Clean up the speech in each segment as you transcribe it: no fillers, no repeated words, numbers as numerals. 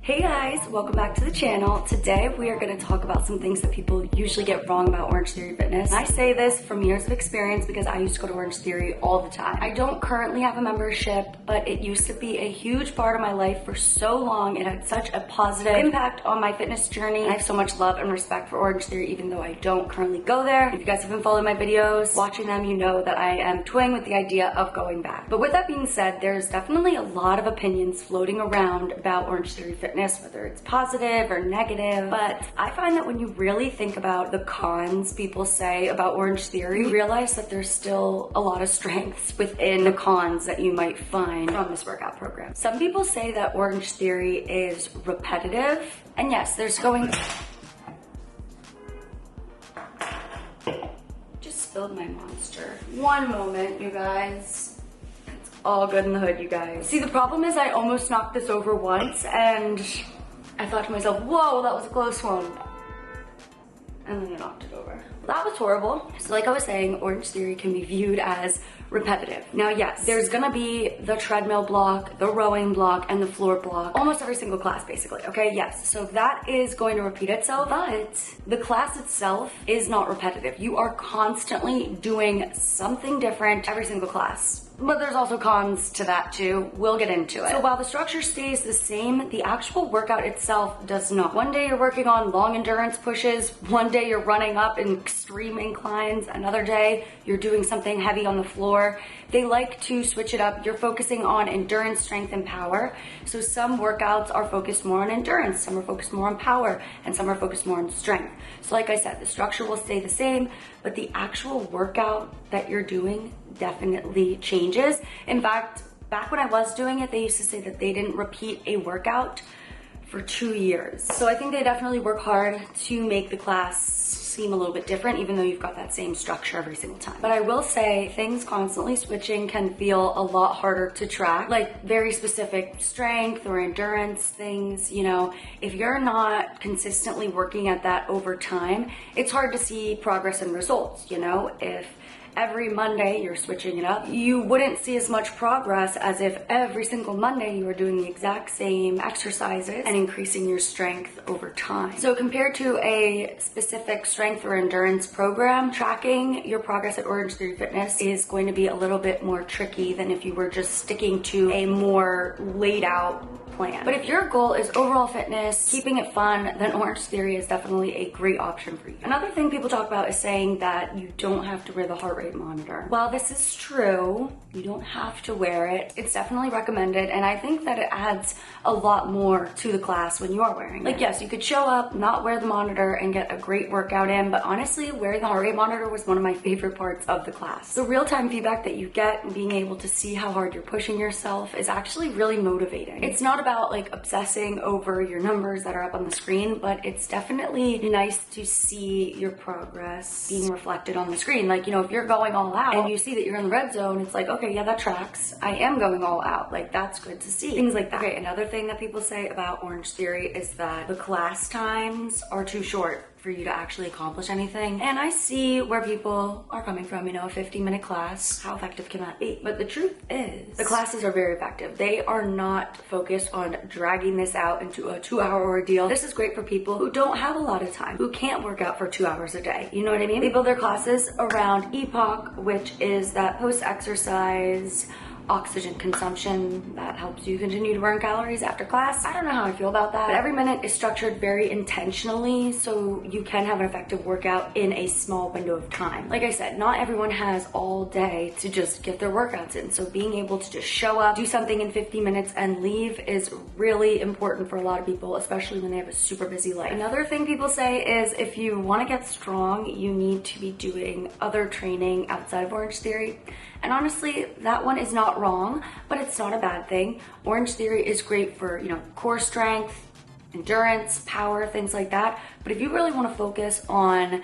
Hey guys, welcome back to the channel. Today we are going to talk about some things that people usually get wrong about Orangetheory Fitness. I say this from years of experience because I used to go to Orangetheory all the time. I don't currently have a membership, but it used to be a huge part of my life for so long. It had such a positive impact on my fitness journey. I have so much love and respect for Orangetheory even though I don't currently go there. If you guys have been following my videos, watching them, you know that I am toying with the idea of going back. But with that being said, there's definitely a lot of opinions floating around about Orangetheory Fitness, whether it's positive or negative. But I find that when you really think about the cons people say about Orangetheory, you realize that there's still a lot of strengths within the cons that you might find from this workout program. Some people say that Orangetheory is repetitive, and yes, there's going... Just spilled my monster. One moment, you guys. It's all good in the hood, you guys. See, the problem is I almost knocked this over once, and I thought to myself, whoa, that was a close one. And then I knocked it over. That was horrible. So like I was saying, Orangetheory can be viewed as repetitive. Now, yes, there's gonna be the treadmill block, the rowing block, and the floor block. Almost every single class, basically, okay? Yes, so that is going to repeat itself, but the class itself is not repetitive. You are constantly doing something different every single class. But there's also cons to that too. We'll get into it. So while the structure stays the same, the actual workout itself does not. One day you're working on long endurance pushes, one day you're running up in extreme inclines, another day you're doing something heavy on the floor. They like to switch it up. You're focusing on endurance, strength, and power. So some workouts are focused more on endurance, some are focused more on power, and some are focused more on strength. So like I said, the structure will stay the same, but the actual workout that you're doing definitely changes. In fact, back when I was doing it, they used to say that they didn't repeat a workout for 2 years. So I think they definitely work hard to make the class seem a little bit different, even though you've got that same structure every single time. But I will say things constantly switching can feel a lot harder to track, like very specific strength or endurance things, you know, if you're not consistently working at that over time, it's hard to see progress and results, you know. If every Monday you're switching it up, you wouldn't see as much progress as if every single Monday you were doing the exact same exercises and increasing your strength over time. So compared to a specific strength or endurance program, tracking your progress at Orangetheory Fitness is going to be a little bit more tricky than if you were just sticking to a more laid out plan. But if your goal is overall fitness, keeping it fun, then Orangetheory is definitely a great option for you. Another thing people talk about is saying that you don't have to wear the heart rate monitor. While this is true, you don't have to wear it. It's definitely recommended, and I think that it adds a lot more to the class when you are wearing it. Like, yes, you could show up, not wear the monitor, and get a great workout in, but honestly, wearing the heart rate monitor was one of my favorite parts of the class. The real-time feedback that you get and being able to see how hard you're pushing yourself is actually really motivating. It's not about like obsessing over your numbers that are up on the screen, but it's definitely nice to see your progress being reflected on the screen. Like, you know, if you're going all out and you see that you're in the red zone, it's like, okay, yeah, that tracks. I am going all out. Like, that's good to see. Things like that. Okay, another thing that people say about Orangetheory is that the class times are too short for you to actually accomplish anything. And I see where people are coming from, you know, a 15-minute class, how effective can that be? But the truth is, the classes are very effective. They are not focused on dragging this out into a 2-hour ordeal. This is great for people who don't have a lot of time, who can't work out for 2 hours a day. You know what I mean? They build their classes around EPOC, which is that post-exercise oxygen consumption that helps you continue to burn calories after class. I don't know how I feel about that, but every minute is structured very intentionally so you can have an effective workout in a small window of time. Like I said, not everyone has all day to just get their workouts in, so being able to just show up, do something in 50 minutes and leave is really important for a lot of people, especially when they have a super busy life. Another thing people say is if you want to get strong, you need to be doing other training outside of Orangetheory. And honestly, that one is not wrong, but it's not a bad thing. Orangetheory is great for, you know, core strength, endurance, power, things like that. But if you really want to focus on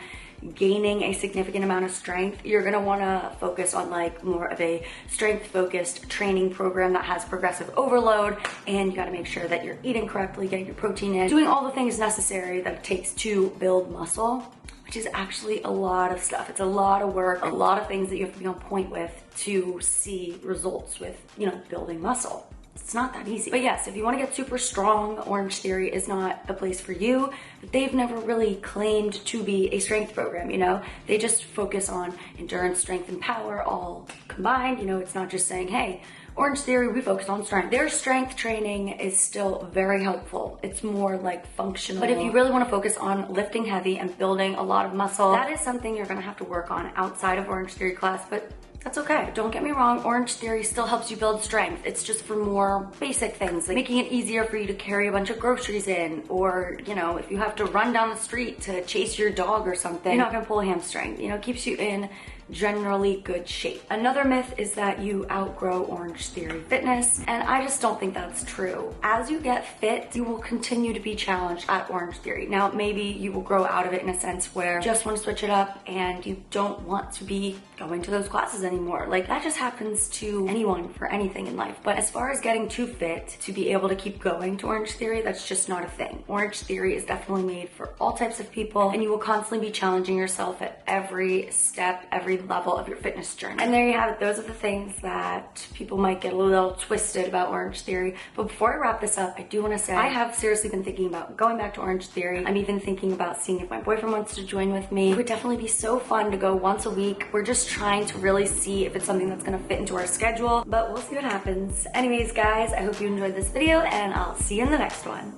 gaining a significant amount of strength, you're going to want to focus on like more of a strength focused training program that has progressive overload, and you got to make sure that you're eating correctly, getting your protein in, doing all the things necessary that it takes to build muscle, which is actually a lot of stuff. It's a lot of work, a lot of things that you have to be on point with to see results with, you know, building muscle. It's not that easy. But yes, if you want to get super strong, Orangetheory is not the place for you. But they've never really claimed to be a strength program, you know? They just focus on endurance, strength, and power all combined. You know, it's not just saying, hey, Orangetheory, we focus on strength. Their strength training is still very helpful. It's more like functional. But if you really want to focus on lifting heavy and building a lot of muscle, that is something you're going to have to work on outside of Orangetheory class. But that's okay. Don't get me wrong, Orangetheory still helps you build strength. It's just for more basic things, like making it easier for you to carry a bunch of groceries in, or, you know, if you have to run down the street to chase your dog or something, you're not gonna pull a hamstring. You know, it keeps you in generally good shape. Another myth is that you outgrow Orangetheory fitness, and I just don't think that's true. As you get fit, you will continue to be challenged at Orangetheory. Now, maybe you will grow out of it in a sense where you just want to switch it up and you don't want to be going to those classes anymore. Like, that just happens to anyone for anything in life. But as far as getting too fit to be able to keep going to Orangetheory, that's just not a thing. Orangetheory is definitely made for all types of people, and you will constantly be challenging yourself at every step, every level of your fitness journey. And there you have it. Those are the things that people might get a little twisted about Orangetheory. But before I wrap this up, I do want to say I have seriously been thinking about going back to Orangetheory. I'm even thinking about seeing if my boyfriend wants to join with me. It would definitely be so fun to go once a week. We're just trying to really see if it's something that's going to fit into our schedule, but we'll see what happens. Anyways, guys, I hope you enjoyed this video, and I'll see you in the next one.